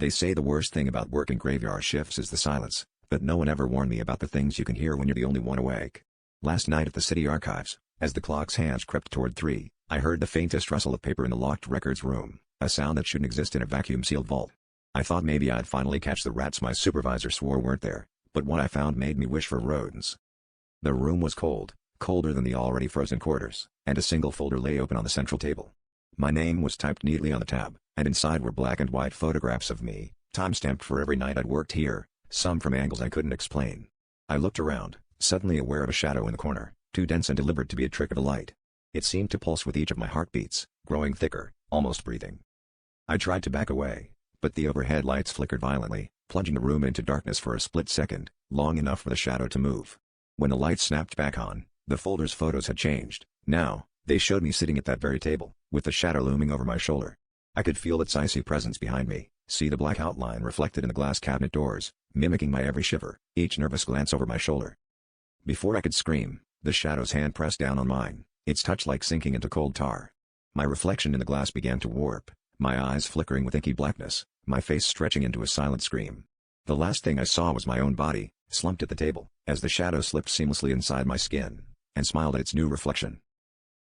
They say the worst thing about working graveyard shifts is the silence, but no one ever warned me about the things you can hear when you're the only one awake. Last night at the city archives, as the clock's hands crept toward 3, I heard the faintest rustle of paper in the locked records room, a sound that shouldn't exist in a vacuum-sealed vault. I thought maybe I'd finally catch the rats my supervisor swore weren't there, but what I found made me wish for rodents. The room was cold, colder than the already frozen quarters, and a single folder lay open on the central table. My name was typed neatly on the tab, and inside were black and white photographs of me, time-stamped for every night I'd worked here, some from angles I couldn't explain. I looked around, suddenly aware of a shadow in the corner, too dense and deliberate to be a trick of the light. It seemed to pulse with each of my heartbeats, growing thicker, almost breathing. I tried to back away, but the overhead lights flickered violently, plunging the room into darkness for a split second, long enough for the shadow to move. When the lights snapped back on, the folder's photos had changed. Now, they showed me sitting at that very table, with the shadow looming over my shoulder. I could feel its icy presence behind me, see the black outline reflected in the glass cabinet doors, mimicking my every shiver, each nervous glance over my shoulder. Before I could scream, the shadow's hand pressed down on mine, its touch like sinking into cold tar. My reflection in the glass began to warp, my eyes flickering with inky blackness, my face stretching into a silent scream. The last thing I saw was my own body, slumped at the table, as the shadow slipped seamlessly inside my skin, and smiled at its new reflection.